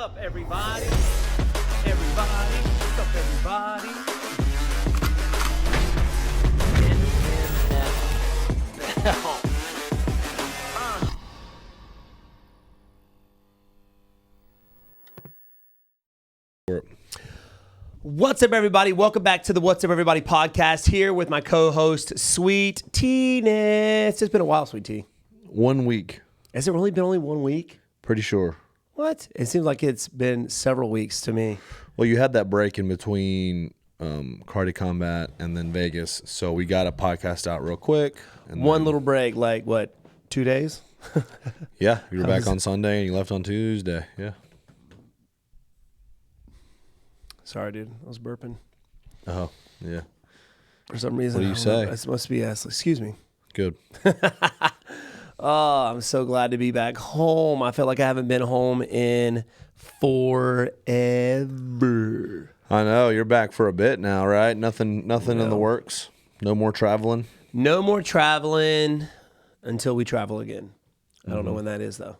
up, everybody? Everybody, what's up, everybody? What's up, everybody? Welcome back to the What's Up, Everybody podcast here with my co-host, Sweet T-ness. It's been a while, Sweet T. 1 week. Has it really been only 1 week? Pretty sure. What? It seems like it's been several weeks to me. Well, you had that break in between Cardi Combat and then Vegas, so we got a podcast out real quick. And One little break, like what, 2 days? Yeah, you were back on Sunday and you left on Tuesday. Yeah. Sorry, dude. I was burping. Oh, yeah. For some reason. What do you say? It must be excuse me. Good. Oh, I'm so glad to be back home. I feel like I haven't been home in forever. I know. You're back for a bit now, right? Nothing in the works? No more traveling? No more traveling until we travel again. I don't know when that is, though.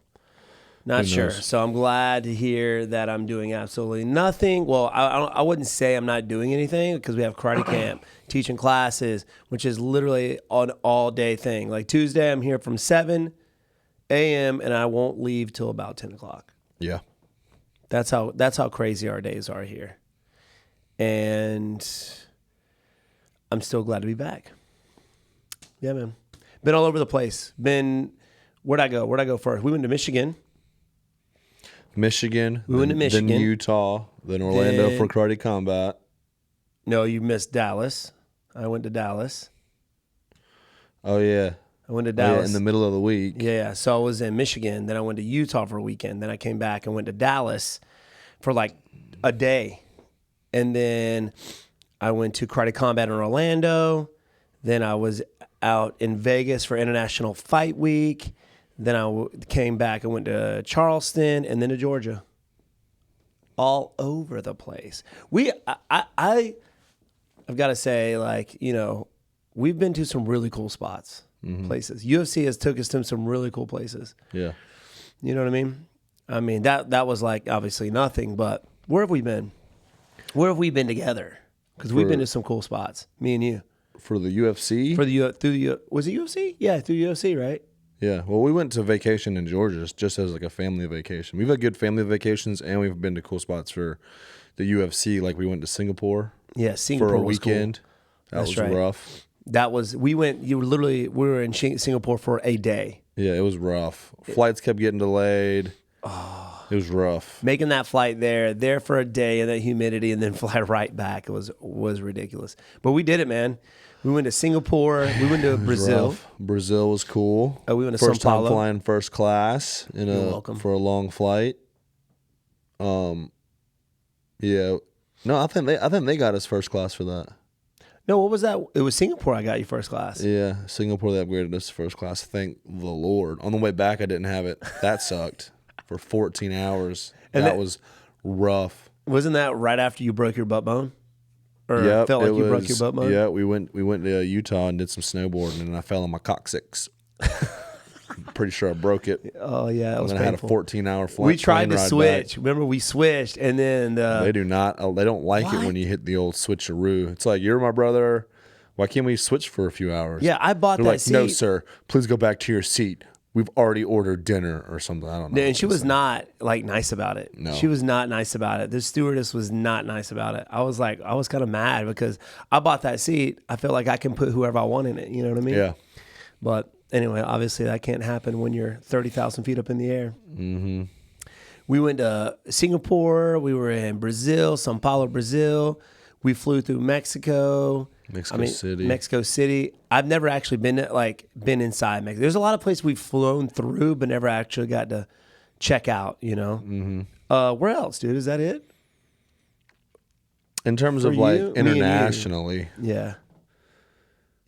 Not sure. So I'm glad to hear that I'm doing absolutely nothing. Well, I wouldn't say I'm not doing anything because we have karate camp, teaching classes, which is literally an all-day thing. Like Tuesday, I'm here from 7 a.m. and I won't leave till about 10 o'clock. Yeah. That's how crazy our days are here. And I'm still glad to be back. Yeah, man. Been all over the place. Where'd I go first? We went to Michigan. We went to Michigan. Then Utah, then Orlando for Karate Combat. No, you missed Dallas. I went to Dallas. Oh, yeah. I went to Dallas. Yeah, in the middle of the week. Yeah, so I was in Michigan. Then I went to Utah for a weekend. Then I came back and went to Dallas for like a day. And then I went to Karate Combat in Orlando. Then I was out in Vegas for International Fight Week. Then I came back and went to Charleston and then to Georgia. All over the place. I've got to say, like, you know, we've been to some really cool spots, places. UFC has took us to some really cool places. Yeah. You know what I mean? I mean, that was like obviously nothing, but where have we been? Where have we been together? Because we've been to some cool spots, me and you. For the UFC? Was it UFC? Yeah, through UFC, right? Yeah, well, we went to vacation in Georgia just as like a family vacation. We've had good family vacations, and we've been to cool spots for the UFC. Like we went to Singapore. Yeah, Singapore for a was weekend. Cool. That was right. Rough. We were in Singapore for a day. Yeah, it was rough. Flights kept getting delayed. It was rough. Making that flight there for a day in that humidity, and then fly right back. It was ridiculous. But we did it, man. We went to Singapore. We went to Brazil. Rough. Brazil was cool. We went to first São Paulo. time flying first class for a long flight. Yeah. No, I think they got us first class for that. No, what was that? It was Singapore. I got you first class. Yeah, Singapore, they upgraded us to first class. Thank the Lord. On the way back, I didn't have it. That sucked for 14 hours. And that was rough. Wasn't that right after you broke your butt bone? Or yep, felt like you broke your butt bone? Yeah, we went to Utah and did some snowboarding, and I fell on my coccyx. I'm pretty sure I broke it. Oh, yeah, it was painful. I had a 14-hour flight. We tried to switch. Back. Remember, we switched, and then they do not. They don't like it when you hit the old switcheroo. It's like, you're my brother. Why can't we switch for a few hours? Yeah, I bought that seat. No, sir. Please go back to your seat. We've already ordered dinner or something. I don't know. And she was not like nice about it. No. She was not nice about it. The stewardess was not nice about it. I was kind of mad because I bought that seat. I feel like I can put whoever I want in it. You know what I mean? Yeah. But anyway, obviously that can't happen when you're 30,000 feet up in the air. Mm-hmm. We went to Singapore. We were in Brazil, São Paulo, Brazil. We flew through Mexico. Mexico City. I've never actually been inside Mexico. There's a lot of places we've flown through, but never actually got to check out, you know? Mm-hmm. Where else, dude? Is that it? In terms of like internationally. Yeah.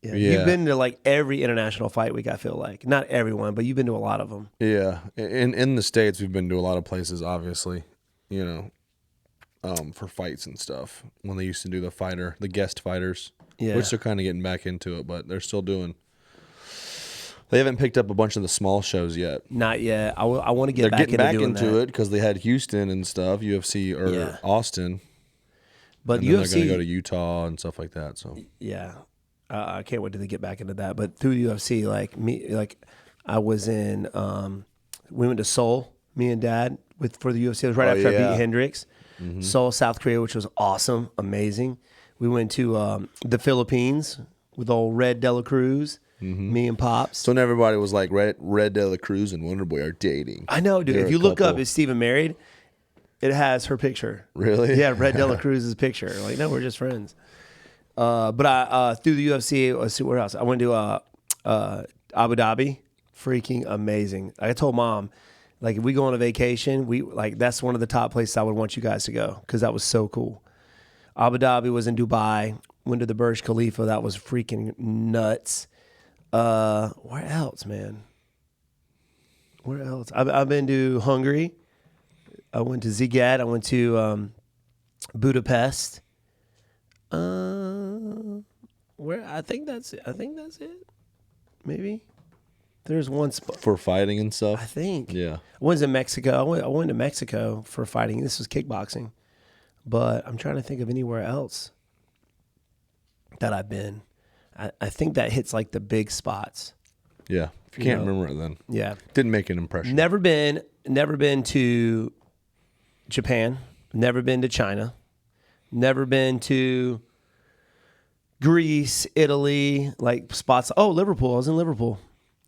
You've been to like every international fight week, I feel like. Not everyone, but you've been to a lot of them. Yeah. In the States, we've been to a lot of places, obviously, you know, for fights and stuff. When they used to do the guest fighters. Yeah. Which they're kind of getting back into it, but they're still doing They haven't picked up a bunch of the small shows yet. Not yet. I want to get They're back getting back doing into that. it because they had Houston and stuff, UFC or Austin. But and then UFC, they're going to go to Utah and stuff like that. So yeah, I can't wait till they get back into that. But through UFC, I was in. We went to Seoul, me and Dad, for the UFC. It was right after I beat Hendricks. Seoul, South Korea, which was awesome, amazing. We went to the Philippines with old Red De La Cruz, me and Pops. So when everybody was like, Red De La Cruz and Wonderboy are dating. I know, dude. They're if you look up, couple. is Steven married? It has her picture. Really? Yeah, Red De La Cruz's picture. Like, no, we're just friends. But I through the UFC, let's see where else. I went to Abu Dhabi. Freaking amazing. I told Mom, like, if we go on a vacation, that's one of the top places I would want you guys to go because that was so cool. Abu Dhabi was in Dubai. Went to the Burj Khalifa. That was freaking nuts. Where else, man? Where else? I've been to Hungary. I went to Szeged. I went to Budapest. Where I think that's it. Maybe there's one spot For fighting and stuff? I think. Yeah. I was in Mexico. I went to Mexico for fighting. This was kickboxing, but I'm trying to think of anywhere else that I've been. I think that hits like the big spots. Yeah. If you can't remember it, then Yeah. didn't make an impression. Never been to Japan. Never been to China. Never been to Greece, Italy, like spots. Oh, Liverpool. I was in Liverpool.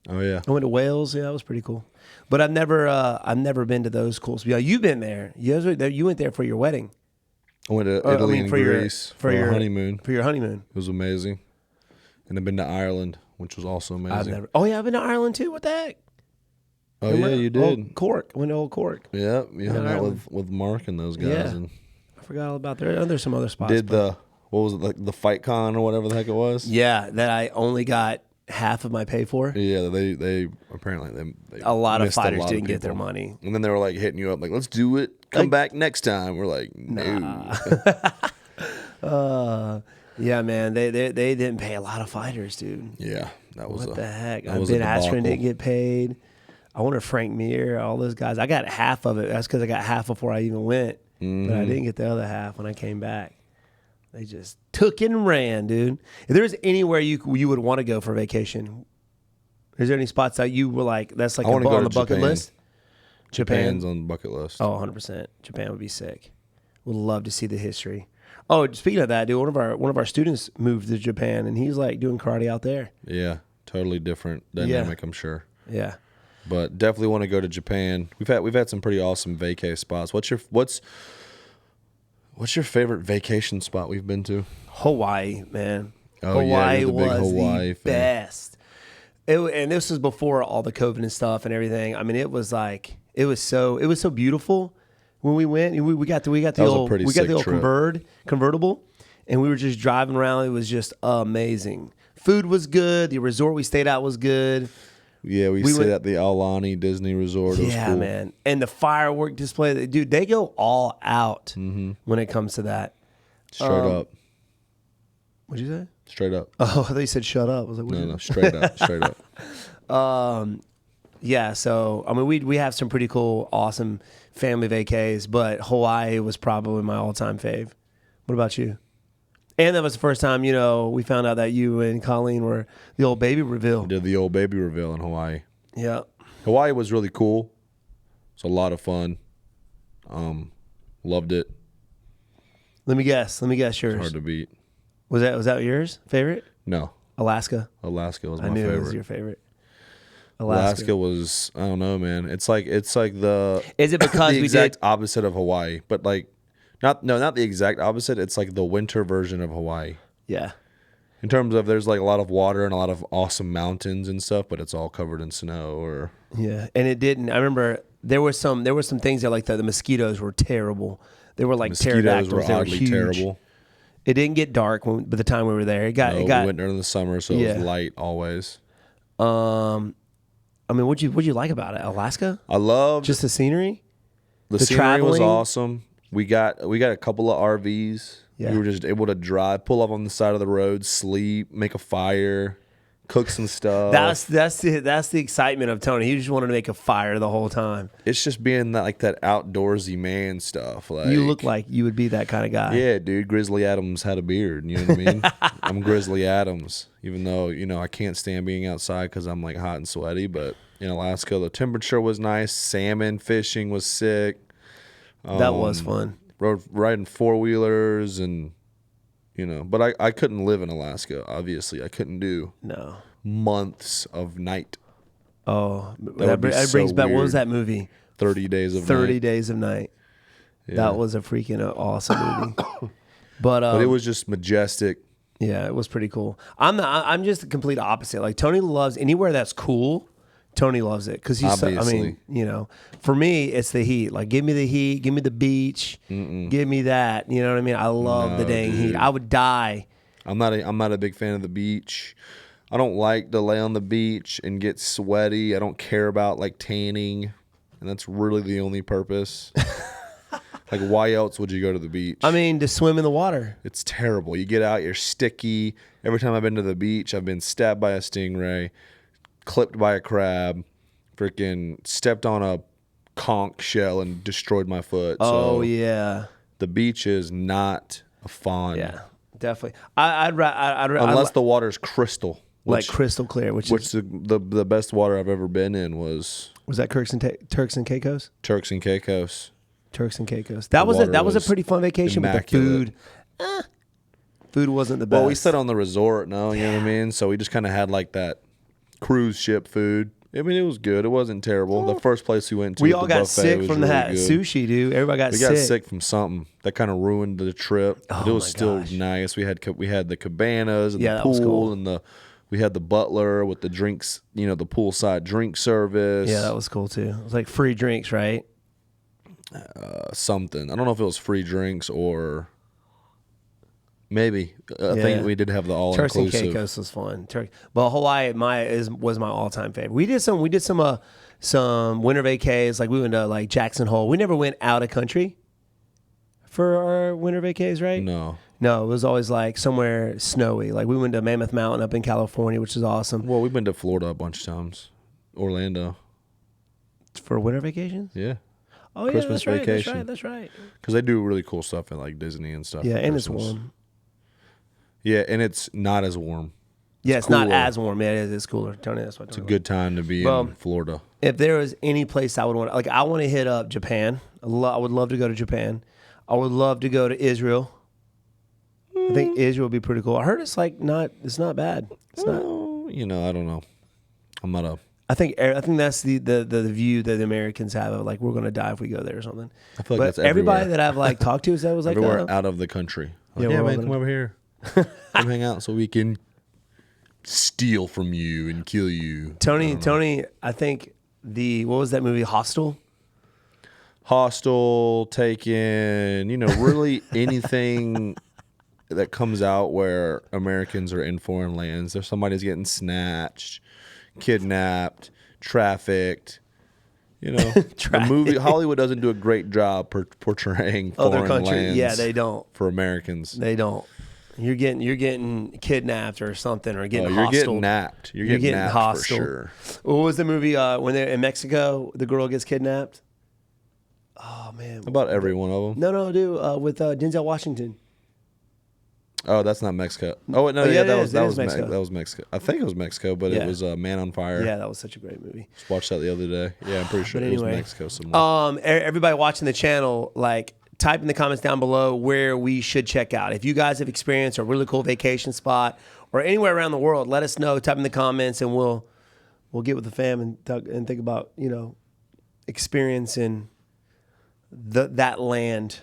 Oh yeah. I went to Wales. Yeah, that was pretty cool. But I've never been to those cool. Yeah, you've been there. You went there for your wedding. I went to Italy and Greece for your honeymoon. For your honeymoon. It was amazing. And I've been to Ireland, which was also amazing. I've been to Ireland too. What the heck? Oh Remember? yeah, you did. Old Cork. Went to Old Cork. Yeah, you hung out Ireland. with Mark and those guys. Yeah. And I forgot all about there. There's some other spots. did what was it, like the Fight Con or whatever the heck it was? Yeah, that I only got half of my pay for. Yeah, they apparently they A lot of missed fighters lot didn't of get their people. money. And then they were like hitting you up like, let's do it. Come back next time. We're like, no. Yeah, man, they didn't pay a lot of fighters, dude. Yeah, that was What the heck? that was a Ben Askren debacle. didn't get paid. I wonder if Frank Mir, all those guys. I got half of it. That's because I got half before I even went, but I didn't get the other half when I came back. They just took and ran, dude. If there's anywhere you would want to go for vacation, is there any spots that you were like, that's like I wanna go on to the bucket Japan. list? Japan's on the bucket list. Oh, 100%. Japan would be sick. Would love to see the history. Oh, speaking of that, dude, one of our students moved to Japan, and he's like doing karate out there. Yeah, totally different dynamic, I'm sure. Yeah. But definitely want to go to Japan. We've had some pretty awesome vacay spots. What's your favorite vacation spot we've been to? Hawaii, man. Oh, yeah, Hawaii you're the big was Hawaii the fan. best. And this was before all the COVID and stuff and everything. I mean, it was so beautiful when we went. We got the old convertible, and we were just driving around. It was just amazing. Food was good. The resort we stayed at was good. Yeah, we stayed at the Aulani Disney Resort. It was cool. Man. And the firework display, dude, they go all out when it comes to that. Straight up. What'd you say? Straight up. Oh, I thought you said shut up. I was like, No, straight up. Straight up. Yeah, so I mean, we have some pretty cool, awesome family vacays, but Hawaii was probably my all-time fave. What about you? And that was the first time, we found out that you and Colleen were the old baby reveal. We did the old baby reveal in Hawaii. Yeah. Hawaii was really cool. It's a lot of fun. Loved it. Let me guess yours. It's hard to beat. Was that yours? Favorite? No. Alaska. Alaska was my I knew favorite. it was your favorite. Alaska was, I don't know, man. It's like the Is it because the we exact did opposite of Hawaii, but like not the exact opposite. It's like the winter version of Hawaii. Yeah. In terms of there's like a lot of water and a lot of awesome mountains and stuff, but it's all covered in snow or Yeah, and it didn't. I remember there were some things that like the mosquitoes were terrible. They were like mosquitoes pterodactyls. were They were oddly huge. terrible. It didn't get dark by the time we were there. It got We went during the summer, so it was light always. I mean, what'd you like about it? Alaska? I loved Just the scenery? the scenery was traveling? awesome. We got a couple of RVs. Yeah. We were just able to pull up on the side of the road, sleep, make a fire, cook some stuff. That's the excitement of Tony. He just wanted to make a fire the whole time. It's just being that outdoorsy man stuff. Like, you look like you would be that kind of guy. Yeah, dude. Grizzly Adams had a beard. You know what I mean? I'm Grizzly Adams, even though I can't stand being outside because I'm like hot and sweaty. But in Alaska, the temperature was nice. Salmon fishing was sick. That was fun. Riding 4-wheelers and. But I couldn't live in Alaska, obviously. I couldn't do months of night. Oh, that brings back, what was that movie? 30 Days of Night. 30 Days of Night. Yeah. That was a freaking awesome movie. But it was just majestic. Yeah, it was pretty cool. I'm just the complete opposite. Like, Tony loves anywhere that's cool. Tony loves it because obviously. For me, it's the heat. Like, give me the heat, give me the beach, give me that. You know what I mean? I love the dang heat. I would die. I'm not a big fan of the beach. I don't like to lay on the beach and get sweaty. I don't care about like tanning, and that's really the only purpose. Like, why else would you go to the beach? I mean, to swim in the water. It's terrible. You get out, you're sticky. Every time I've been to the beach, I've been stabbed by a stingray, clipped by a crab, freaking stepped on a conch shell and destroyed my foot. Oh, yeah. The beach is not a fun. Yeah, definitely. Unless the water's crystal. Like crystal clear, which is the best water I've ever been in was that Turks and Caicos? Turks and Caicos. Turks and Caicos. That was a pretty fun vacation immaculate. With the food. Food wasn't the best. Well, we stayed on the resort, you know what I mean? So we just kind of had like that cruise ship food. I mean, it was good. It wasn't terrible. The first place we went to, we all got sick from really that sushi, dude. Everybody got sick. We got sick from something that kind of ruined the trip. But it was still nice. We had the cabanas and the pool, cool. And we had the butler with the drinks. The poolside drink service. Yeah, that was cool too. It was like free drinks, right? Something. I don't know if it was free drinks or. Maybe. I think we did have the all-inclusive. Turks and Caicos was fun. But Hawaii was my all-time favorite. We did some winter vacays. Like, we went to like Jackson Hole. We never went out of country for our winter vacays, right? No, it was always like somewhere snowy. Like, we went to Mammoth Mountain up in California, which is awesome. Well, we've been to Florida a bunch of times. Orlando. For winter vacations? Yeah. Oh, Christmas vacation. That's right. Because they do really cool stuff at like Disney and stuff. Yeah, and it's warm. Yeah, and it's not as warm. Yeah, it's not as warm. Yeah, it's cooler. Tony, that's what it's a good time to be in Florida. If there was any place I would want, like, I want to hit up Japan. I would love to go to Japan. I would love to go to Israel. I think Israel would be pretty cool. I heard it's not bad. It's not. I don't know. I'm not a. I think that's the view that the Americans have of, like, we're going to die if we go there or something. I feel like that's everybody that I've like talked to was like everywhere out of the country. Like, yeah, man, come over here. Come hang out so we can steal from you and kill you. Tony, I think what was that movie? Hostel, Taken, really anything that comes out where Americans are in foreign lands. There's somebody's getting snatched, kidnapped, trafficked. The movie Hollywood doesn't do a great job portraying foreign lands. Yeah, they don't. For Americans. They don't. You're getting kidnapped or something, or getting you're hostiled. Getting napped. You're getting napped hostile. For sure. What was the movie when they're in Mexico? The girl gets kidnapped. Oh man! About every one of them. No, dude. With Denzel Washington. Oh, that's not Mexico. Oh no, that was Mexico. That was Mexico. I think it was Mexico, but it was Man on Fire. Yeah, that was such a great movie. Just watched that the other day. Yeah, I'm pretty sure it was Mexico somewhere. Everybody watching the channel, like, type in the comments down below where we should check out. If you guys have experienced a really cool vacation spot or anywhere around the world, let us know. Type in the comments, and we'll get with the fam and think about experiencing that land.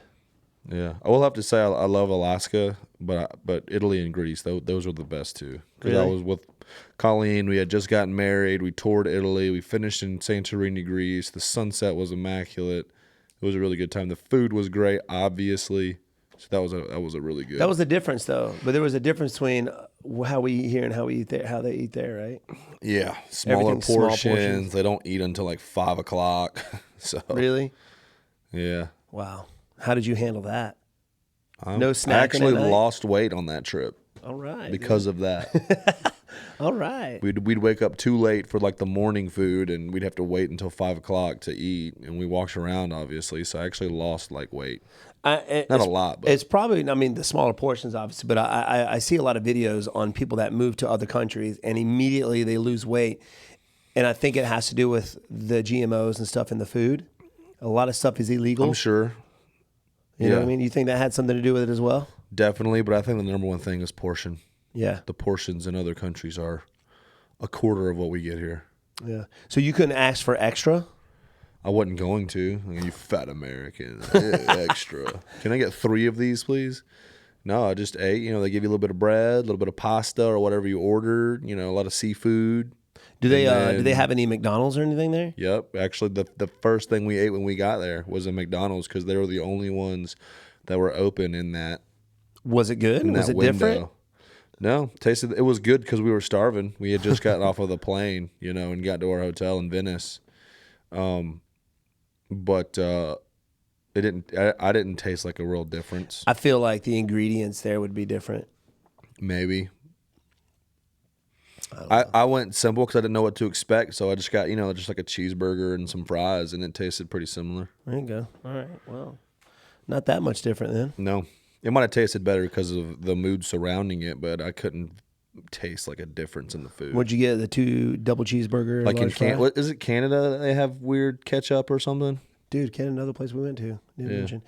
Yeah, I will have to say I love Alaska, but Italy and Greece, those were the best too. Because I was with Colleen, we had just gotten married, we toured Italy, we finished in Santorini, Greece. The sunset was immaculate. It was a really good time. The food was great, obviously. So that was a really good. That was the difference, though. But there was a difference between how we eat here and how we eat there, how they eat there, right? Yeah, smaller portions. They don't eat until like 5 o'clock. So really, yeah. Wow. How did you handle that? No snacking. I actually lost weight on that trip. All right. Because of that. All right. We'd wake up too late for like the morning food, and we'd have to wait until 5 o'clock to eat. And we walked around, obviously, so I actually lost like weight. Not a lot, but it's probably. I mean, the smaller portions, obviously, but I see a lot of videos on people that move to other countries and immediately they lose weight, and I think it has to do with the GMOs and stuff in the food. A lot of stuff is illegal. I'm sure. You know what I mean? You think that had something to do with it as well? Definitely, but I think the number one thing is portion. Yeah. The portions in other countries are a quarter of what we get here. Yeah. So you couldn't ask for extra? I wasn't going to. I mean, you fat American. Extra. Can I get 3 of these, please? No, I just ate. You know, they give you a little bit of bread, a little bit of pasta or whatever you ordered. You know, a lot of seafood. Do they have any McDonald's or anything there? Yep. Actually, the first thing we ate when we got there was a McDonald's because they were the only ones that were open in that. Was it good? Was it window. different? No, tasted. It was good because we were starving. We had just gotten off of the plane, you know, and got to our hotel in Venice. But it didn't. I didn't taste like a real difference. I feel like the ingredients there would be different. Maybe. I went simple because I didn't know what to expect, so I just got just like a cheeseburger and some fries, and it tasted pretty similar. There you go. All right. Well, not that much different then. No, it might have tasted better because of the mood surrounding it, but I couldn't taste like a difference in the food. What'd you get? The 2 double cheeseburger? Like in Canada, what is it? Canada? That they have weird ketchup or something. Dude, Canada, another place we went to. Didn't mention.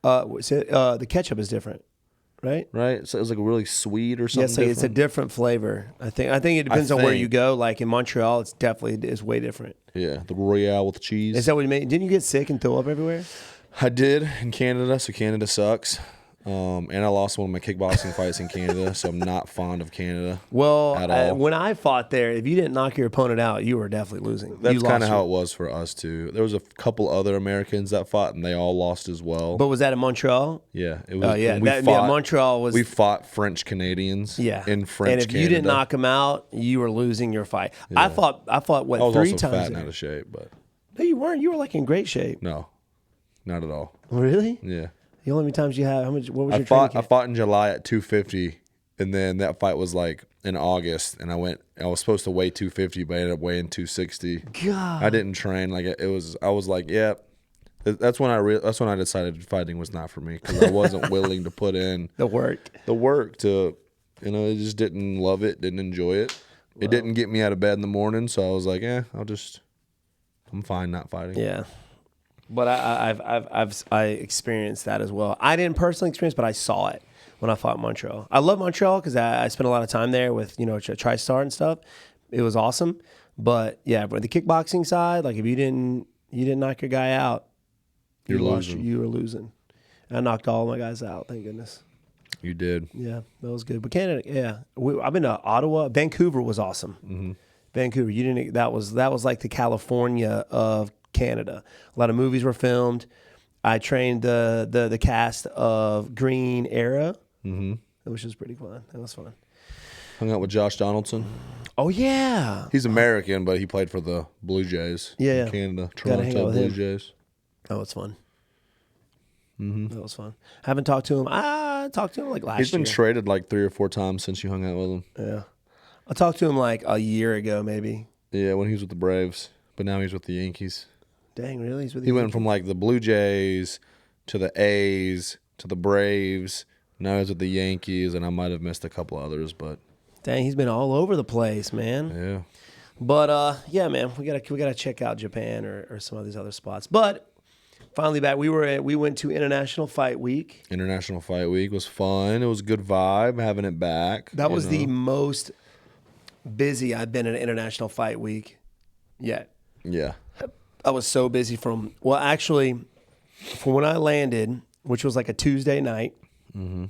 The ketchup is different, right? Right. So it was like really sweet or something. Yeah, so it's a different flavor. I think it depends on where you go. Like in Montreal, it's definitely is way different. Yeah, the Royale with cheese. Is that what you made? Didn't you get sick and throw up everywhere? I did in Canada, so Canada sucks. And I lost one of my kickboxing fights in Canada, so I'm not fond of Canada. Well, at all. When I fought there, if you didn't knock your opponent out, you were definitely losing. That's kind of how it was for us too. There was a couple other Americans that fought, and they all lost as well. But was that in Montreal? Yeah, it was. Oh yeah, Montreal was. We fought French Canadians. Yeah, in French. And if Canada. you didn't knock them out, you were losing your fight. Yeah. I fought I was 3 also times. Fat and out of shape, but no, you weren't. You were like in great shape. No, not at all. Really? Yeah. The only times you have, how much? What was your I training? fought in July at 250, and then that fight was like in August, and I was supposed to weigh 250, but I ended up weighing 260. God, I didn't train like it was. I was like, yeah. That's when I decided fighting was not for me because I wasn't willing to put in the work to, I just didn't love it, didn't enjoy it. Well, it didn't get me out of bed in the morning, so I was like, I'm fine not fighting. Yeah. But I experienced that as well. I didn't personally experience, but I saw it when I fought in Montreal. I love Montreal because I spent a lot of time there with TriStar and stuff. It was awesome. But yeah, but the kickboxing side, like if you didn't knock your guy out, you were losing. I knocked all my guys out. Thank goodness. You did. Yeah, that was good. But Canada, yeah, I've been to Ottawa. Vancouver was awesome. Mm-hmm. Vancouver, you didn't. That was like the California of Canada. A lot of movies were filmed. I trained the cast of Green Era, which was pretty fun. That was fun. Hung out with Josh Donaldson. Oh yeah, he's American, but he played for the Blue Jays. Yeah, in Canada, Toronto Blue Jays. That was fun. Mm-hmm. That was fun. I haven't talked to him. I talked to him like last year. He's been traded like 3 or 4 times since you hung out with him. Yeah, I talked to him like a year ago, maybe. Yeah, when he was with the Braves, but now he's with the Yankees. Dang, really? He went from like the Blue Jays to the A's to the Braves. Now he's with the Yankees, and I might have missed a couple others, but dang, he's been all over the place, man. Yeah. But yeah, man, we gotta check out Japan or some of these other spots. But finally back, we went to International Fight Week. International Fight Week was fun. It was a good vibe having it back. That was the most busy I've been at an International Fight Week yet. Yeah. I was so busy from when I landed, which was like a Tuesday night. Mm-hmm.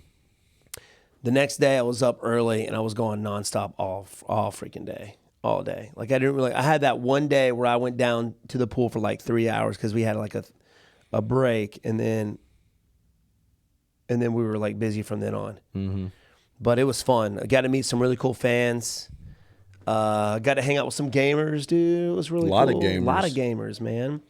The next day I was up early and I was going nonstop all freaking day, all day. Like I had that one day where I went down to the pool for like 3 hours because we had like a break and then we were like busy from then on. Mm-hmm. But it was fun. I got to meet some really cool fans. Got to hang out with some gamers, dude. It was really cool. A lot of gamers, man.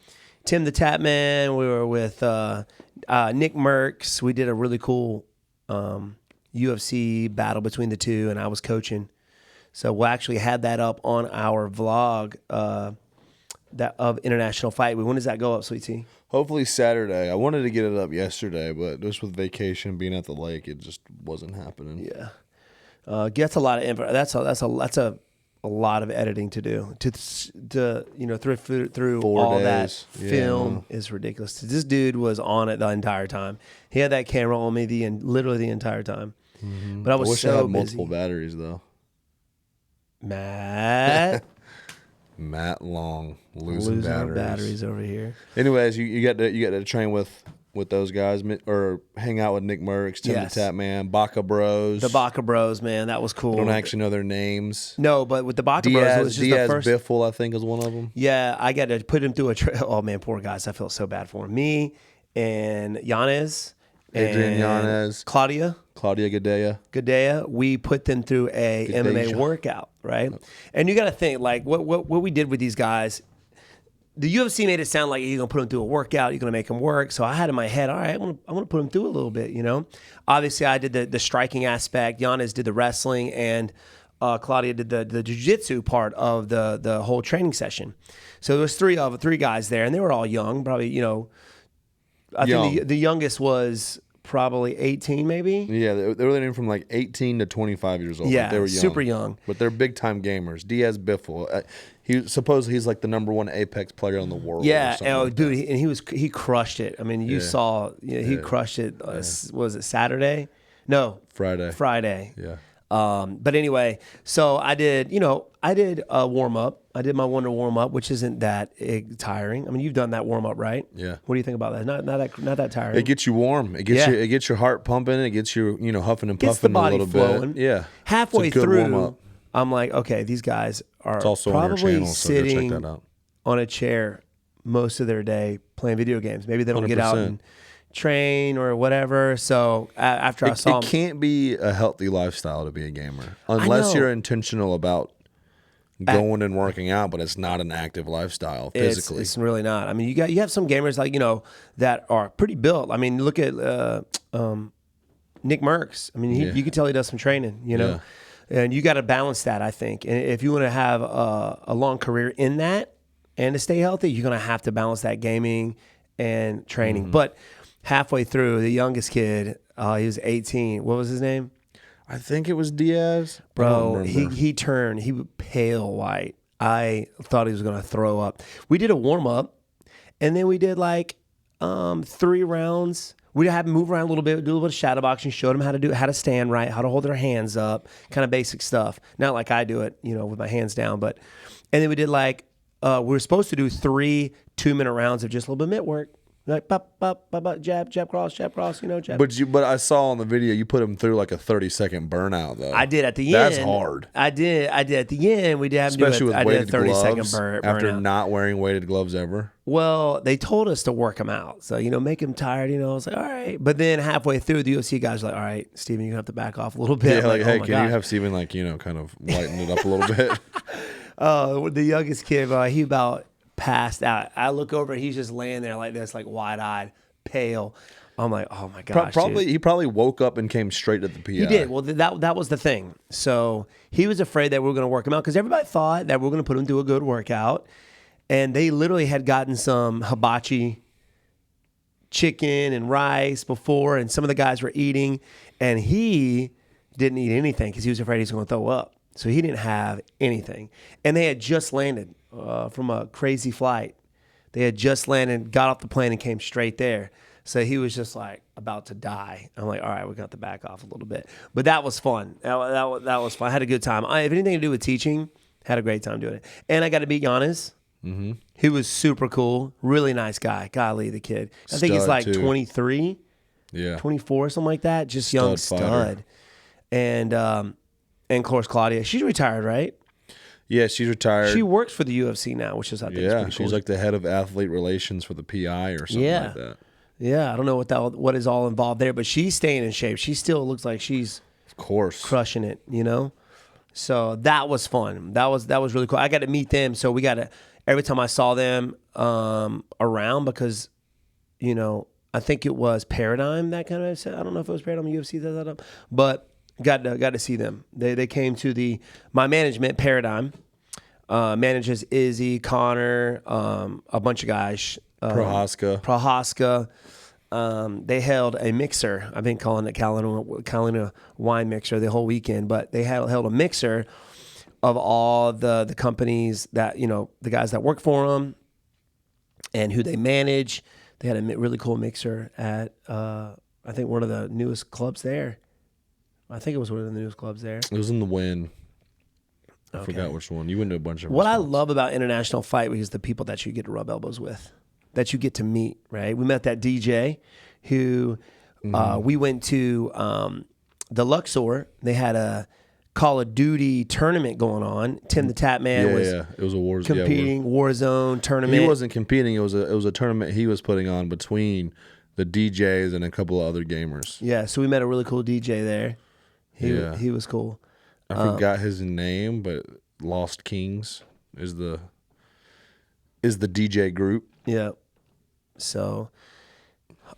Tim the Tap Man. We were with Nick Merckx. We did a really cool UFC battle between the two, and I was coaching. So we'll actually have that up on our vlog that of International Fight Week. When does that go up, Sweet Tea? Hopefully Saturday. I wanted to get it up yesterday, but just with vacation being at the lake, it just wasn't happening. Yeah, gets a lot of info. That's a lot of editing to do. To through 4 all days. that film is ridiculous. This dude was on it the entire time. He had that camera on me literally the entire time. Mm-hmm. But I was wish so I had busy. multiple batteries though. Matt Long losing our batteries. batteries over here. Anyways, you got to train with those guys or hang out with Nick Merckx, Tim Yes. the Tap Man, Baca Bros. The Baca Bros, man, that was cool. I don't actually know their names. No, but with the Baca Bros, it was just Diaz the first. Biffle, I think, is one of them. Yeah, I got to put him through oh man, poor guys. I felt so bad for him. Me and Yanez, Adrian and Yanez, Claudia Gadea, we put them through a MMA workout, right? And you got to think like what we did with these guys. The UFC made it sound like you're gonna put them through a workout, you're gonna make them work. So I had in my head, all right, I'm gonna put them through a little bit, you know. Obviously, I did the striking aspect. Yanez did the wrestling, and Claudia did the jiu-jitsu part of the whole training session. So there was three guys there, and they were all young, probably, you know. I think the youngest was probably 18, maybe. Yeah, they were anywhere from like 18 to 25 years old. Yeah, like they were young, super young. But they're big time gamers. Diaz Biffle, he's like the number 1 Apex player in the world. Yeah, or something like dude, and he crushed it. I mean, you saw, he crushed it. Was it Saturday? No, Friday. Yeah. But anyway, so I did a warm up. I did my Wonder warm up, which isn't that tiring. I mean, you've done that warm up, right? Yeah. What do you think about that? Not that tiring. It gets you warm. It gets your heart pumping. It gets you huffing and puffing Gets the body a little flowing. bit. Yeah. Halfway through, I'm like, okay, these guys are It's also on your probably channel, so go check sitting that out. on a chair most of their day playing video games. Maybe they don't get out 100%. and train or whatever. So after I saw it them, can't be a healthy lifestyle to be a gamer unless you're intentional about going and working out, but it's not an active lifestyle physically. It's really not. I mean, you have some gamers like that are pretty built. I mean, look at Nick Merckx. I mean, you can tell he does some training. And you got to balance that, I think. And if you want to have a long career in that and to stay healthy, you're going to have to balance that gaming and training. Mm-hmm. But halfway through, the youngest kid, he was 18. What was his name? I think it was Diaz. Bro, he turned. He was pale white. I thought he was going to throw up. We did a warm-up, and then we did like 3 rounds. We had to move around a little bit, do a little bit of shadow boxing, showed them how to stand right, how to hold their hands up, kind of basic stuff. Not like I do it, with my hands down. And then we did like, we were supposed to do 3 2-minute rounds of just a little bit of mitt work. Like jab, cross, jab. But I saw on the video you put him through like a 30-second burnout though. I did at the end. That's hard. I did at the end. We did have Especially to do with I did a weighted 30-second gloves burnout. after not wearing weighted gloves ever. Well, they told us to work them out. So, make him tired. I was like, all right. But then halfway through, the UFC guys were like, all right, Steven, you have to back off a little bit. Yeah, like, hey, oh can you have Steven kind of lighten it up a little bit? The youngest kid, he about passed out. I look over and he's just laying there like this, like wide-eyed, pale. I'm like, oh my gosh. He probably woke up and came straight at the PI. He did. Well, that was the thing. So he was afraid that we were going to work him out because everybody thought that we were going to put him through a good workout. And they literally had gotten some hibachi chicken and rice before, and some of the guys were eating, and he didn't eat anything because he was afraid he was going to throw up. So he didn't have anything. And they had just landed from a crazy flight. They had just landed, got off the plane, and came straight there. So he was just like about to die. I'm like, all right, we're going to have to back off a little bit. But that was fun. That was fun. I had a good time. If anything to do with teaching, had a great time doing it. And I got to meet Yanez. Mm-hmm. He was super cool. Really nice guy. Golly, the kid. I think he's like 23, 24, something like that. Just young stud. And of course, Claudia. She's retired, right? Yeah, she's retired. She works for the UFC now, which is, I think, pretty cool. She's like the head of athlete relations for the PI or something like that. Yeah, I don't know what is all involved there, but she's staying in shape. She still looks like she's, of course, crushing it. So that was fun. That was really cool. I got to meet them, so we got to. Every time I saw them around, because I think it was Paradigm that kind of said. I don't know if it was Paradigm UFC but Got to see them. They came to my management Paradigm. Manages Izzy, Connor, a bunch of guys. Prohaska. They held a mixer. I've been calling it Cannonier wine mixer the whole weekend, but they held a mixer of all the companies that, the guys that work for them and who they manage. They had a really cool mixer at, I think, one of the newest clubs there. I think it was one of the newest clubs there. It was in the Wynn. I forgot which one. You went to a bunch of What I love about International Fight Week is the people that you get to rub elbows with, that you get to meet, right? We met that DJ who we went to the Luxor. They had a Call of Duty tournament going on. Tim the Tap Man was it was a Warzone tournament. He wasn't competing. It was a tournament he was putting on between the DJs and a couple of other gamers. Yeah, so we met a really cool DJ there. He was cool. I forgot his name, but Lost Kings is the DJ group. Yeah. So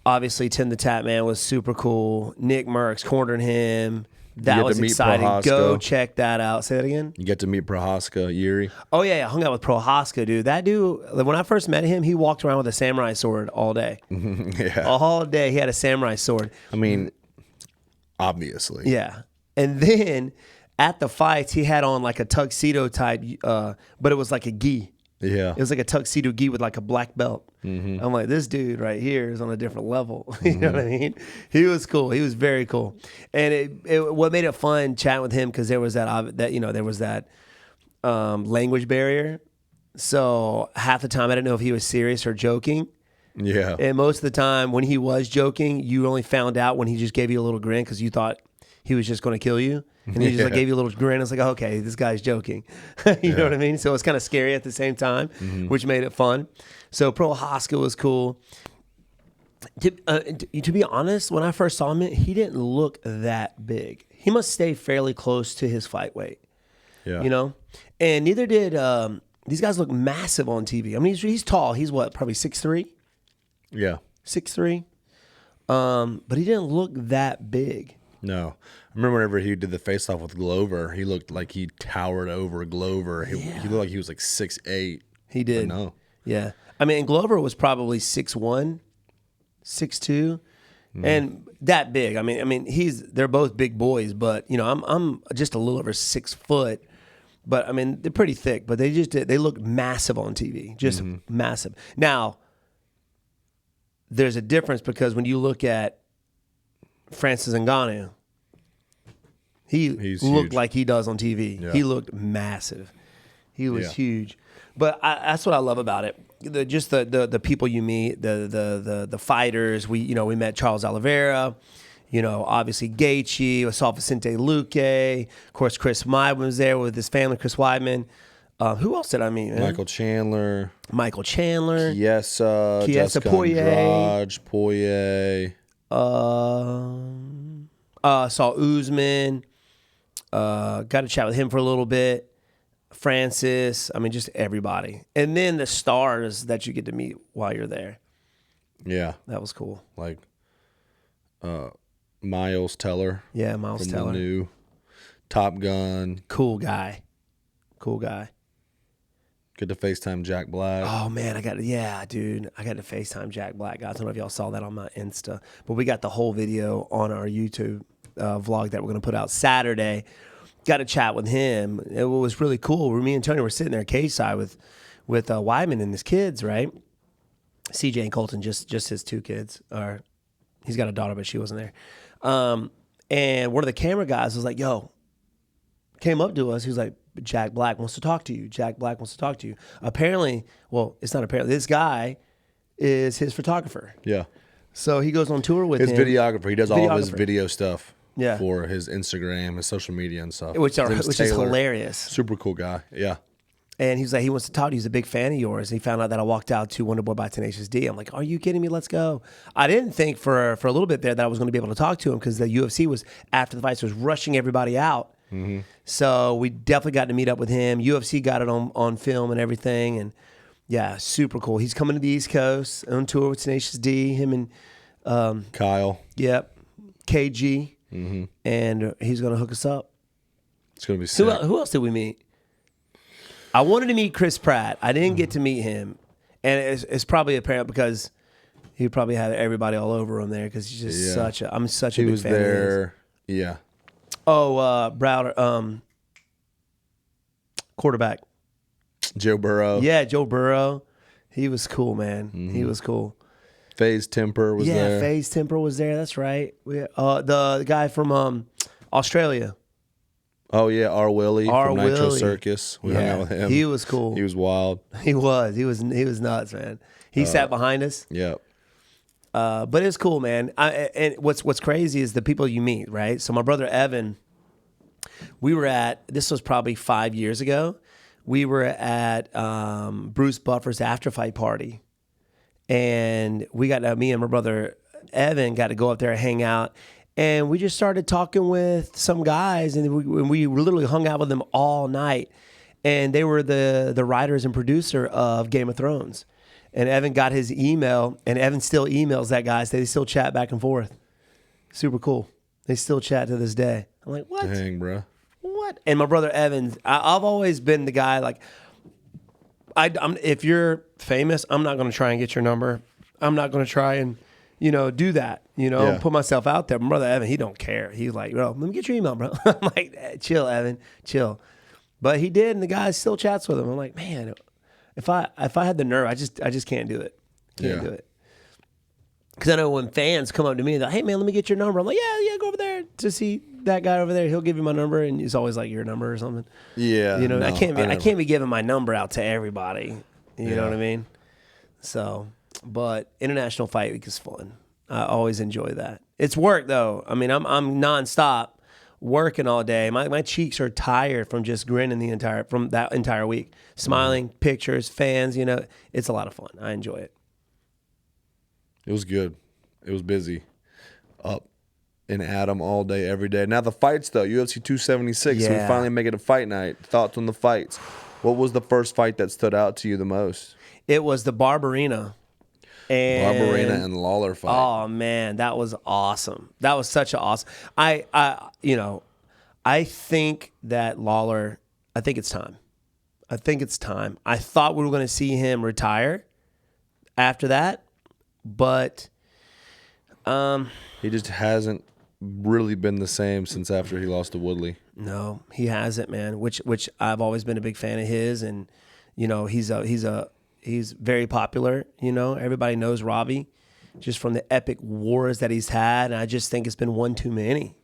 obviously Tim the Tap Man was super cool. Nick Merckx cornered him. That was exciting. Prohaska. Go check that out. Say that again. You get to meet Prohaska, Yuri. Oh yeah, I hung out with Prohaska, dude. That dude, when I first met him, he walked around with a samurai sword all day. Yeah. All day he had a samurai sword. I mean, obviously. Yeah. And then at the fights, he had on like a tuxedo type, but it was like a gi. Yeah. It was like a tuxedo gi with like a black belt. Mm-hmm. I'm like, this dude right here is on a different level. You know what I mean? He was cool. He was very cool. And what made it fun chatting with him, because there was that language barrier. So half the time I didn't know if he was serious or joking. Yeah. And most of the time when he was joking, you only found out when he just gave you a little grin because you thought he was just going to kill you. And he just like gave you a little grin. It's like, okay, this guy's joking. You know what I mean? So it's kind of scary at the same time, which made it fun. So Prohaska was cool. To be honest, when I first saw him, he didn't look that big. He must stay fairly close to his fight weight. Yeah. And neither did these guys look massive on TV. I mean, he's tall. He's what, probably 6'3"? Yeah. 6'3". But he didn't look that big. No. I remember whenever he did the face-off with Glover, he looked like he towered over Glover. He looked like he was like 6'8". He did. No. Yeah. I mean, Glover was probably 6'1", 6'2", and that big. I mean, they're both big boys, but I'm just a little over 6 foot. But I mean, they're pretty thick, but they look massive on TV, just massive. Now, there's a difference because when you look at Francis Ngannou, He's looked huge. Like he does on TV. Yeah. He looked massive. He was huge. But that's what I love about it. The people you meet, the fighters. We met Charles Oliveira. Obviously Gaethje. We saw Vicente Luque. Of course, Chris Weidman was there with his family. Chris Weidman. Who else did I meet? Man? Michael Chandler. Chiesa. Jessica Poirier. Saw Usman. Got to chat with him for a little bit. Francis. I mean, just everybody. And then the stars that you get to meet while you're there. Yeah. That was cool. Like Miles Teller. Yeah, Miles from Teller. The new Top Gun. Cool guy. Get to FaceTime Jack Black. Oh, man, I got to FaceTime Jack Black, guys. I don't know if y'all saw that on my Insta, but we got the whole video on our YouTube vlog that we're going to put out Saturday. Got to chat with him. It was really cool. Me and Tony were sitting there cage side with Weidman and his kids, right? CJ and Colton, just his 2 kids. He's got a daughter, but she wasn't there. And one of the camera guys was like, yo, came up to us. He was like, Jack Black wants to talk to you. Jack Black wants to talk to you. Apparently, well, it's not apparently. This guy is his photographer. Yeah. So he goes on tour with him. His videographer. He does all of his video stuff. Yeah. For his Instagram, his social media and stuff. Which is hilarious. Super cool guy. Yeah. And he's like, he wants to talk to you. He's a big fan of yours. And he found out that I walked out to Wonderboy by Tenacious D. I'm like, are you kidding me? Let's go. I didn't think for a little bit there that I was going to be able to talk to him because the UFC was, after the fights, was rushing everybody out. Mm-hmm. So we definitely got to meet up with him. UFC got it on film and everything. And yeah, super cool. He's coming to the East Coast on tour with Tenacious D. Him and Kyle. Yep. KG. and he's gonna hook us up. It's gonna be sick. Who else did we meet? I wanted to meet Chris Pratt. I didn't get to meet him, and it's probably apparent because he probably had everybody all over him there because he's just I'm such a big fan. He was there. Yeah. Oh, Browder, quarterback. Joe Burrow. Yeah, Joe Burrow. He was cool, man. He was cool. FaZe Temper was there. Yeah, FaZe Temper was there. That's right. The guy from Australia. Oh, yeah, R. Willie from Nitro Circus. We hung out with him. He was cool. He was wild. He was nuts, man. He sat behind us. Yeah. But it's cool, man. And what's crazy is the people you meet, right? So my brother Evan, this was probably 5 years ago. We were at Bruce Buffer's after-fight party. And me and my brother Evan got to go up there and hang out. And we just started talking with some guys, and we literally hung out with them all night. And they were the writers and producer of Game of Thrones. And Evan got his email, and Evan still emails that guy. So they still chat back and forth. Super cool. They still chat to this day. I'm like, what? Dang, bro. What? And my brother Evan, I've always been the guy, like, if you're famous, I'm not going to try and get your number. I'm not going to try and, do that, put myself out there. My brother Evan, he don't care. He's like, bro, let me get your email, bro. I'm like, chill, Evan, chill. But he did, and the guy still chats with him. I'm like, man, if I had the nerve, I just can't do it. Can't do it. Because I know when fans come up to me, they're like, hey, man, let me get your number. I'm like, yeah, go over there to see that guy over there. He'll give you my number, and it's always like your number or something. Yeah. No, I can't be giving my number out to everybody. You know what I mean? So, but International Fight Week is fun. I always enjoy that. It's work, though. I mean, I'm nonstop working all day. My cheeks are tired from just grinning from that entire week. Smiling, pictures, fans, it's a lot of fun. I enjoy it. It was good. It was busy. Up in Adam all day, every day. Now the fights, though. UFC 276. Yeah. So we finally make it a fight night. Thoughts on the fights. What was the first fight that stood out to you the most? It was the Barberena. Barberena and Lawler fight. Oh, man. That was awesome. That was such an awesome. I think that Lawler, I think it's time. I thought we were going to see him retire after that. But he just hasn't really been the same since after he lost to Woodley. No, he hasn't, man. Which I've always been a big fan of his, and he's very popular. Everybody knows Robbie, just from the epic wars that he's had, and I just think it's been one too many.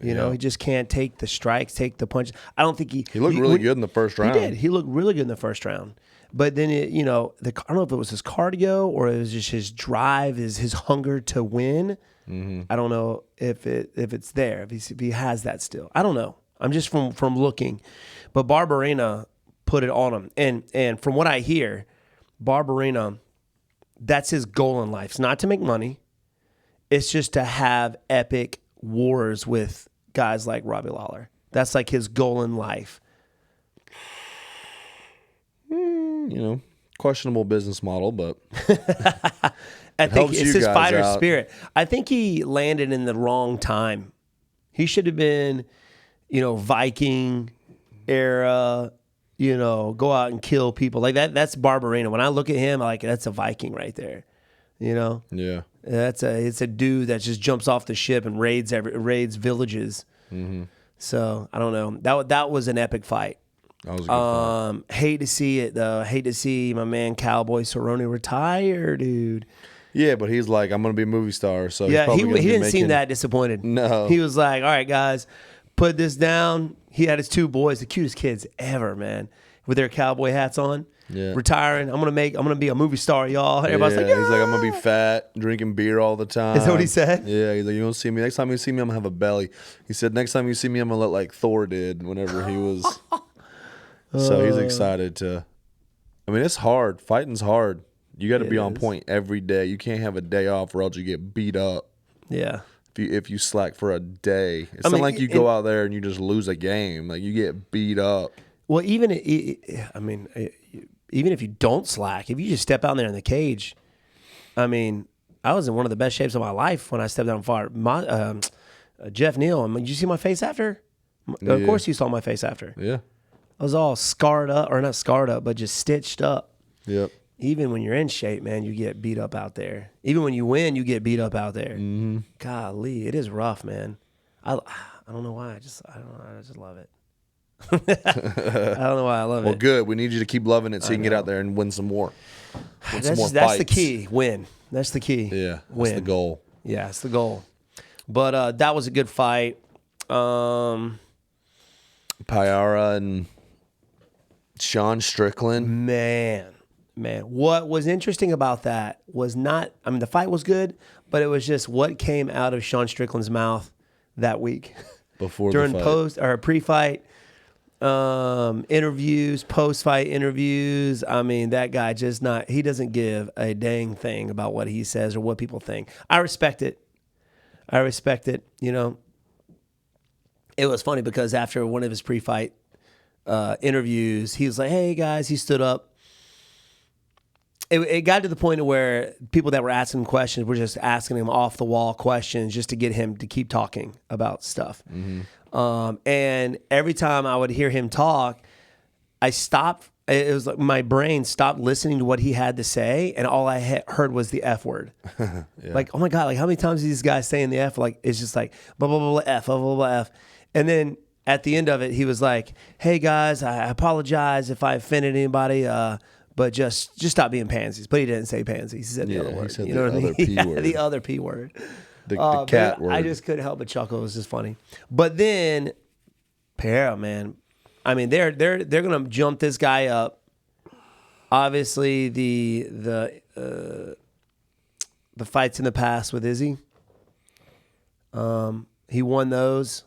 He just can't take the strikes, take the punches. I don't think he looked really good in the first round. He did. He looked really good in the first round. But then, I don't know if it was his cardio or it was just his drive, his hunger to win. Mm-hmm. I don't know if it's there, if he has that still. I don't know. I'm just from looking. But Barberena put it on him. And from what I hear, Barberena, that's his goal in life. It's not to make money. It's just to have epic wars with guys like Robbie Lawler. That's like his goal in life. Questionable business model, but I think it's his fighter spirit. I think he landed in the wrong time. He should have been, Viking era, go out and kill people like that. That's Barberena. When I look at him, that's a Viking right there. Yeah. It's a dude that just jumps off the ship and raids villages. Mm-hmm. So I don't know. That was an epic fight. That was a good fight. Hate to see it though. Hate to see my man Cowboy Cerrone retire, dude. Yeah, but he's like, I'm gonna be a movie star. So yeah, he didn't seem that disappointed. No, he was like, all right, guys, put this down. He had his two boys, the cutest kids ever, man, with their cowboy hats on. Yeah. Retiring. I'm gonna be a movie star, y'all. Everybody's like, yeah. He's like, I'm gonna be fat, drinking beer all the time. Is that what he said? Yeah, he's like, you don't see me. Next time you see me, I'm gonna have a belly. He said, next time you see me, I'm gonna look like Thor did whenever he was. So he's excited to. I mean, it's hard. Fighting's hard. You got to be on point every day. You can't have a day off or else you get beat up. Yeah. If you slack for a day, it's not like you go out there and you just lose a game. Like you get beat up. Well, even if you don't slack, if you just step out there in the cage, I mean, I was in one of the best shapes of my life when I stepped out and fought Jeff Neal. I mean, did you see my face after? Yeah. Of course you saw my face after. Yeah. I was all scarred up, or not scarred up, but just stitched up. Yep. Even when you're in shape, man, you get beat up out there. Even when you win, you get beat up out there. Mm-hmm. Golly, it is rough, man. I don't know why. I just love it. I don't know why I love it. Well, good. We need you to keep loving it so you can get out there and win some more. That's the key. Win. That's the key. Yeah. Win. That's the goal. Yeah, it's the goal. But that was a good fight. Pyara and Sean Strickland. Man. What was interesting about that was not, I mean, the fight was good, but it was just what came out of Sean Strickland's mouth that week. Before during the fight. post or pre-fight interviews, post-fight interviews. I mean, that guy he doesn't give a dang thing about what he says or what people think. I respect it. You know, it was funny because after one of his pre-fight interviews, he was like, "Hey guys," he stood up. It got to the point where people that were asking him questions were just asking him off the wall questions just to get him to keep talking about stuff. Mm-hmm. And every time I would hear him talk, I stopped. It was like my brain stopped listening to what he had to say, and all I heard was the F word. Yeah. Like, oh my God, like how many times are these guys saying the F? Like, it's just like blah, blah, blah, blah, F, blah, blah, blah, F. And then at the end of it, he was like, "Hey guys, I apologize if I offended anybody. But just stop being pansies." But he didn't say pansies. He said the other word. He said you know the what I other mean? P word. The other P word. The cat word. I just couldn't help but chuckle. It was just funny. But then, Pereira, man, I mean, they're gonna jump this guy up. Obviously, the fights in the past with Izzy. He won those.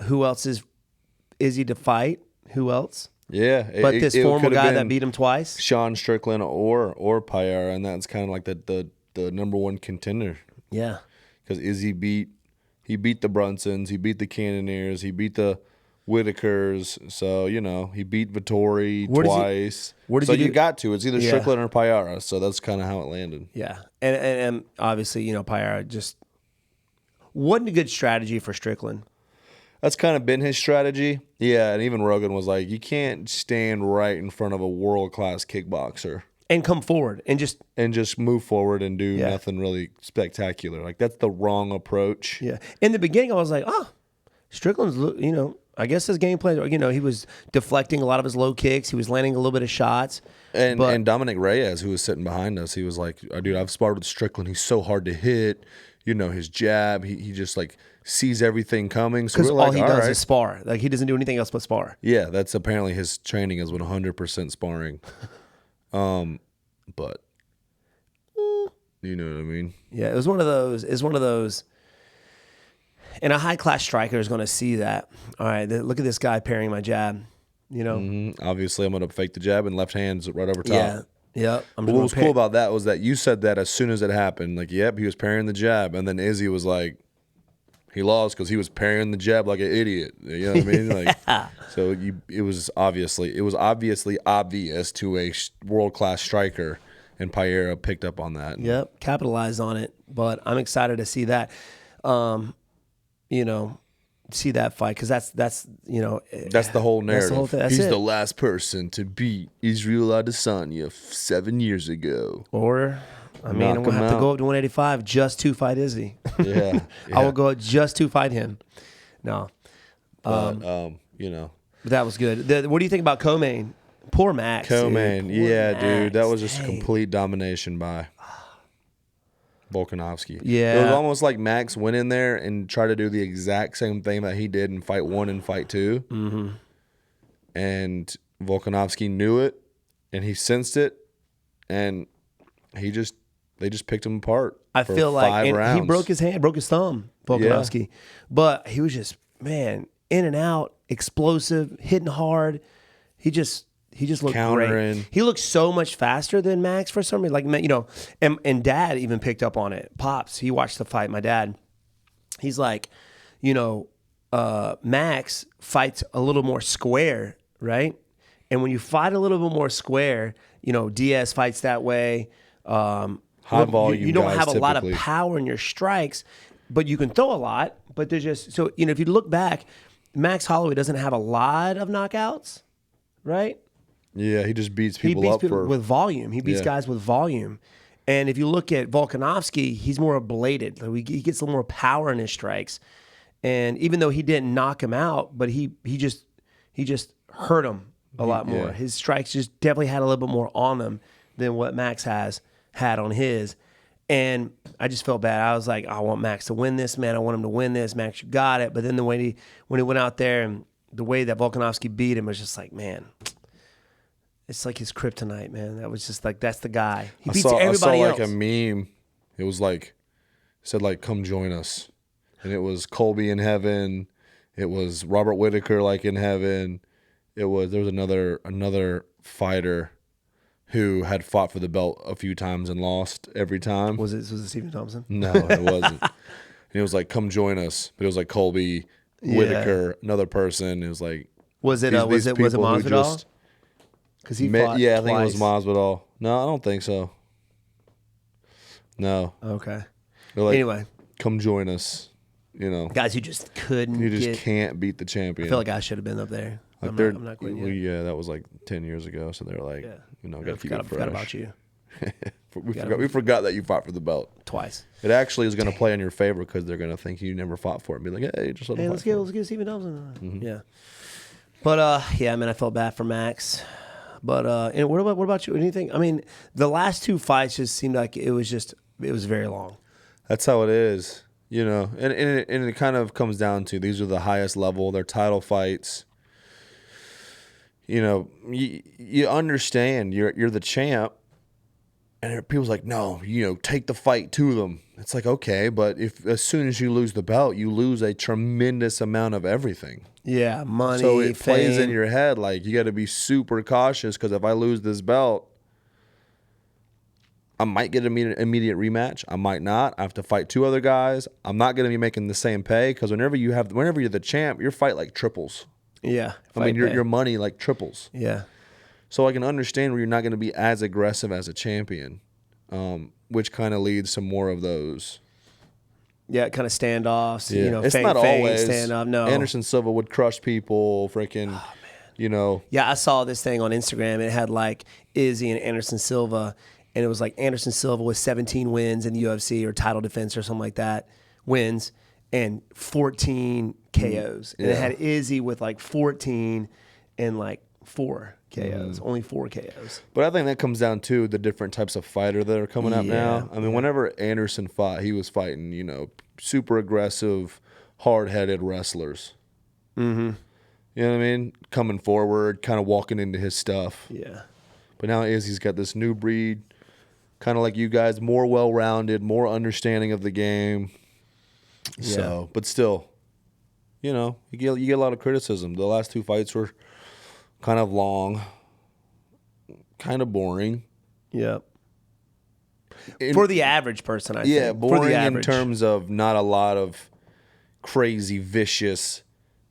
Who else is Izzy to fight? Who else? Yeah, But this former guy that beat him twice? Sean Strickland or Pyara, and that's kind of like the number one contender. Yeah. Because Izzy beat the Brunsons, he beat the Cannoniers, he beat the Whitakers, so, you know, he beat Vittori twice. You got to. It's either Strickland or Pyara, so that's kind of how it landed. Yeah. And obviously, you know, Pyara just wasn't a good strategy for Strickland. That's kind of been his strategy. Yeah, and even Rogan was like, you can't stand right in front of a world-class kickboxer. And come forward and just move forward and do nothing really spectacular. Like, that's the wrong approach. Yeah. In the beginning, I was like, Strickland's, you know, I guess his game plan, you know, he was deflecting a lot of his low kicks. He was landing a little bit of shots. And Dominic Reyes, who was sitting behind us, he was like, dude, I've sparred with Strickland. He's so hard to hit. You know, his jab, he just like sees everying coming. So because all he does is spar. Like, he doesn't do anything else but spar. Yeah, that's apparently his training is 100% sparring. But you know what I mean? Yeah, it's one of those. And a high-class striker is going to see that. All right, look at this guy parrying my jab. You know? Mm-hmm. Obviously, I'm going to fake the jab and left hand's right over top. Yeah. Yep. What was cool about that was that you said that as soon as it happened. Like, yep, he was parrying the jab. And then Izzy was like, he lost because he was parrying the jab like an idiot. You know what I mean? Like, so it was obviously obvious to a world-class striker, and Pyara picked up on that. Yep, capitalized on it. But I'm excited to see that. You know, see that fight because that's you know that's the whole narrative. That's the whole thing. He's the last person to beat Israel Adesanya 7 years ago. Or, I mean, I'm gonna have to go up to 185 just to fight Izzy. Yeah. I will go just to fight him. No, but, you know, but that was good. What do you think about co-main? Poor Max. Co-main, dude, that was just a complete domination by Volkanovski. Yeah. It was almost like Max went in there and tried to do the exact same thing that he did in fight 1 and fight 2. Mm-hmm. And Volkanovski knew it, and he sensed it, and they just picked him apart. I feel like 5 rounds. He broke his hand, broke his thumb, Volkanovski. Yeah. But he was just, man, in and out, explosive, hitting hard. He just looked countering. Great. He looked so much faster than Max for some reason. Like, you know, and Dad even picked up on it. Pops, he watched the fight. My dad, he's like, you know, Max fights a little more square, right? And when you fight a little bit more square, you know, Diaz fights that way. High volume. You don't guys, have a lot of typically. power in your strikes. but you can throw a lot. But there's just so if you look back, Max Holloway doesn't have a lot of knockouts, right? Yeah, he just beats people up with volume. He beats guys with volume. And if you look at Volkanovski, he's more bladed. Like he gets a little more power in his strikes. And even though he didn't knock him out, but he just hurt him a lot more. His strikes just definitely had a little bit more on them than what Max has had on his. And I just felt bad. I was like, I want Max to win this, man. I want him to win this. Max, you got it. But then when he went out there and the way that Volkanovski beat him was just like, man, it's like his kryptonite, man. That was just like, that's the guy. He beats everybody else. I saw like a meme. It was like, it said like, come join us. And it was Colby in heaven. It was Robert Whittaker like in heaven. There was another fighter who had fought for the belt a few times and lost every time. Was it Stephen Thompson? No, it wasn't. And it was like, come join us. But it was like Colby, Whittaker, another person. It was like, was it Masvidal? Because he fought I twice. think it was Masvidal. No, I don't think so. No. Okay. Like, anyway, come join us. Guys who just couldn't. You just can't beat the champion. I feel like I should have been up there. Like I'm not quitting yet. Yeah, that was like 10 years ago. So they're like, got to keep it fresh. Forgot about you. we forgot that you fought for the belt Twice. It actually is going to play in your favor because they're going to think you never fought for it and be like, hey, just let him let's get Stephen Thompson. Mm-hmm. Yeah. But I mean, I felt bad for Max. But and what about you? Anything? I mean, the last two fights just seemed like it was very long. That's how it is, and it kind of comes down to these are the highest level. They're title fights. You understand you're the champ, and people's like, no, take the fight to them. It's like, okay, but if as soon as you lose the belt, you lose a tremendous amount of everything. Yeah, money. So it fame. plays in your head like you got to be super cautious because if I lose this belt, I might get an immediate rematch. I might not. I have to fight two other guys. I'm not going to be making the same pay because whenever you're the champ, your fight like triples. Yeah, I mean your money like triples. Yeah. So I can understand where you're not going to be as aggressive as a champion, which kind of leads to more of those. Yeah, kind of standoffs. Yeah. It's not always standoff. No, Anderson Silva would crush people. Freaking, Yeah, I saw this thing on Instagram. It had like Izzy and Anderson Silva, and it was like Anderson Silva with 17 wins in the UFC or title defense or something like that, wins, and 14 KOs. And it had Izzy with like 14 and like 4 KOs, only 4 KOs. But I think that comes down to the different types of fighter that are coming up now. I mean, whenever Anderson fought, he was fighting, super aggressive, hard-headed wrestlers. Mm-hmm. You know what I mean? Coming forward, kind of walking into his stuff. Yeah. But now Izzy's got this new breed, kind of like you guys, more well-rounded, more understanding of the game. Yeah. So, but still, you get a lot of criticism. The last two fights were kind of long, kind of boring. Yep. For the average person, I think. Yeah, boring in terms of not a lot of crazy, vicious.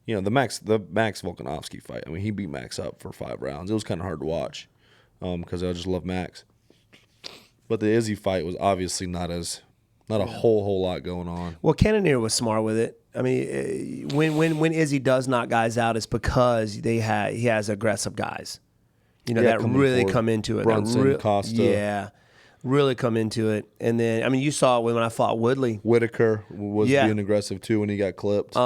The Max Volkanovski fight. I mean, he beat Max up for 5 rounds. It was kind of hard to watch because I just love Max. But the Izzy fight was obviously not a whole lot going on. Well, Cannonier was smart with it. I mean, when Izzy does knock guys out, it's because he has aggressive guys. That really come into it. Brunson, Costa. Yeah, really come into it. And then, I mean, you saw it when I fought Woodley. Whittaker was being aggressive too when he got clipped.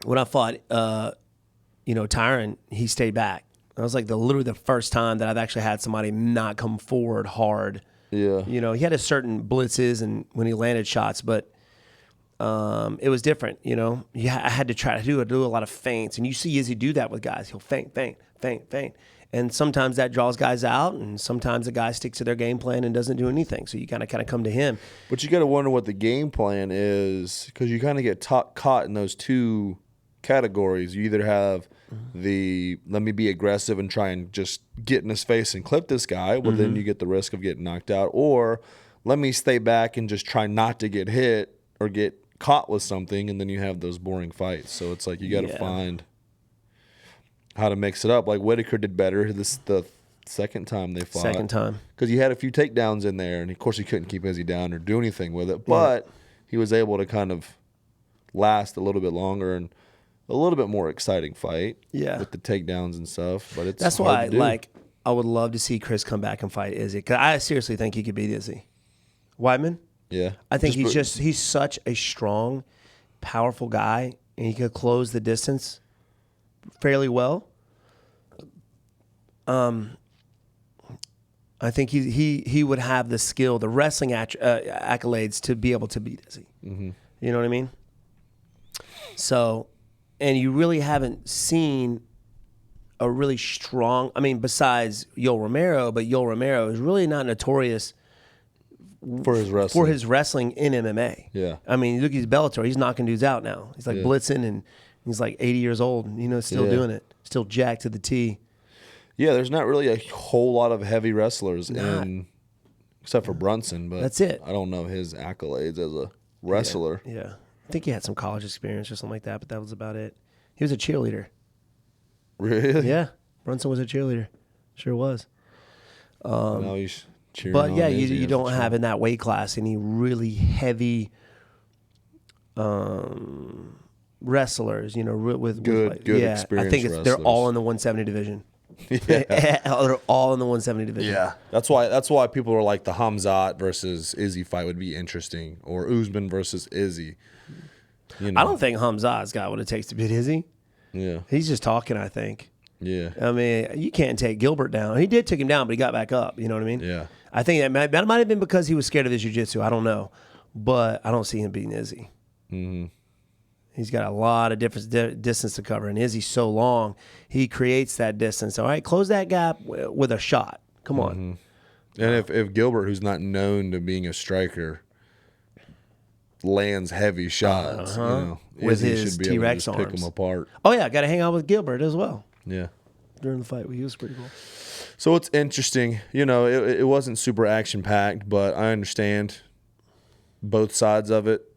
When I fought, Tyron, he stayed back. That was like literally the first time that I've actually had somebody not come forward hard. Yeah. He had a certain blitzes and when he landed shots, but it was different. I had to try to do a lot of feints, and you see Izzy do that with guys. He'll feint, and sometimes that draws guys out, and sometimes the guy sticks to their game plan and doesn't do anything. So you kind of come to him. But you got to wonder what the game plan is because you kind of get caught in those two categories. You either have let me be aggressive and try and just get in his face and clip this guy. Well, then you get the risk of getting knocked out. Or let me stay back and just try not to get hit or get caught with something, and then you have those boring fights. So it's like you got to find how to mix it up. Like Whittaker did better the second time they fought. Second time. Because he had a few takedowns in there, and of course he couldn't keep Izzy down or do anything with it. But he was able to kind of last a little bit longer and a little bit more exciting fight. Yeah. With the takedowns and stuff. But That's hard why, to do. like, I would love to see Chris come back and fight Izzy. Because I seriously think he could beat Izzy. Weidman? Yeah. I think he's such a strong, powerful guy, and he could close the distance fairly well. I think he would have the skill, the wrestling accolades to be able to beat Izzy. Mm-hmm. You know what I mean? So, and you really haven't seen a really strong, I mean, besides Yoel Romero, but Yoel Romero is really not notorious for his wrestling in MMA. Yeah. I mean, look at his Bellator. He's knocking dudes out now. He's like blitzing, and he's like 80 years old, and, still doing it. Still jacked to the T. Yeah, there's not really a whole lot of heavy wrestlers except for Brunson, but that's it. I don't know his accolades as a wrestler. Yeah. I think he had some college experience or something like that, but that was about it. He was a cheerleader. Really? Yeah. Brunson was a cheerleader. Sure was. Now he's cheering. But on yeah, Izzy you don't have in that weight class any really heavy wrestlers, with good experienced I think they're all in the 170 division. Yeah. They're all in the 170 division. Yeah. That's why people are like the Hamzat versus Izzy fight would be interesting, or Usman versus Izzy. I don't think Hamzat's got what it takes to beat Izzy. Yeah. He's just talking, I think. Yeah. I mean, you can't take Gilbert down. He did take him down, but he got back up. You know what I mean? Yeah. I think that might have been because he was scared of his jiu-jitsu. I don't know. But I don't see him beating Izzy. Mm-hmm. He's got a lot of different distance to cover, and Izzy's so long, he creates that distance. All right, close that gap with a shot. Come on. Mm-hmm. And if Gilbert, who's not known to being a striker, lands heavy shots, with Izzy his should be T-Rex able to just arms. pick them apart. Oh yeah, got to hang out with Gilbert as well. Yeah. During the fight, he was pretty cool. So it's interesting. It wasn't super action packed, but I understand both sides of it.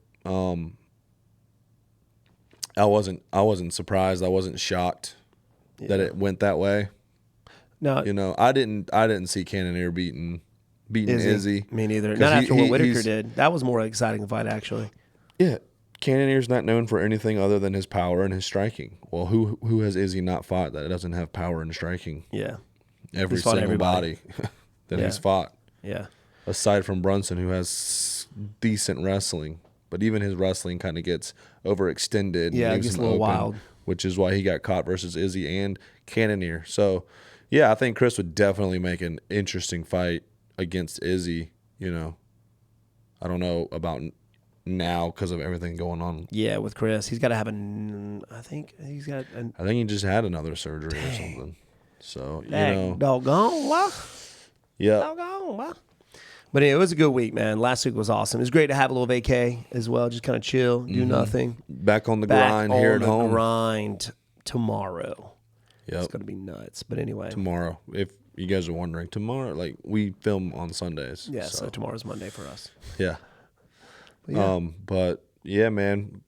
I wasn't surprised. I wasn't shocked that it went that way. No, I didn't see Cannonier beating Izzy. Me neither. Not after what Whitaker did. That was more exciting fight, actually. Yeah, Cannonier's not known for anything other than his power and his striking. Well, who has Izzy not fought that doesn't have power and striking? Yeah, every single body that he's fought. Yeah, aside from Brunson, who has decent wrestling, but even his wrestling kind of gets overextended. Yeah, it gets a little wild, which is why he got caught versus Izzy and Cannonier. So, yeah, I think Chris would definitely make an interesting fight against Izzy. I don't know about now because of everything going on. Yeah, with Chris, he's got to have I think he just had another surgery or something. So doggone, what? Yeah, doggone, what? But anyway, it was a good week, man. Last week was awesome. It was great to have a little vacay as well. Just kind of chill, do nothing. Back on the grind here at home. Grind tomorrow. Yep. It's going to be nuts. But anyway. Tomorrow. If you guys are wondering, tomorrow, we film on Sundays. Yeah, so tomorrow's Monday for us. Yeah. But yeah, man,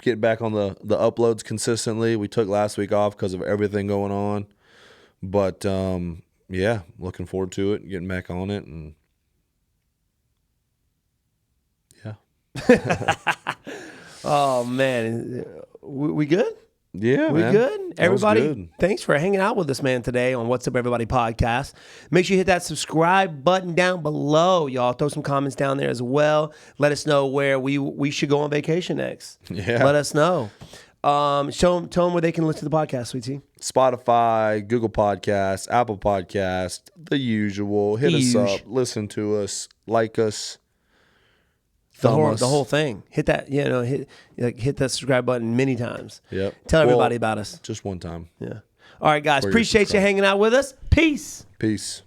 get back on the uploads consistently. We took last week off because of everything going on. But yeah, looking forward to it, getting back on it, and oh man, we good? Yeah, we man. good? Everybody, good. Thanks for hanging out with us, man, today on What's Up Everybody podcast. Make sure you hit that subscribe button down below, y'all. Throw some comments down there as well. Let us know where we should go on vacation next. Yeah, let us know. Tell them where they can listen to the podcast, Sweet Tea. Spotify, Google Podcasts, Apple Podcasts, the usual. Hit us up, listen to us, like us. The whole thing. Hit that, hit that subscribe button many times. Yep. Tell everybody about us. Just one time. Yeah. All right, guys. Appreciate you hanging out with us. Peace. Peace.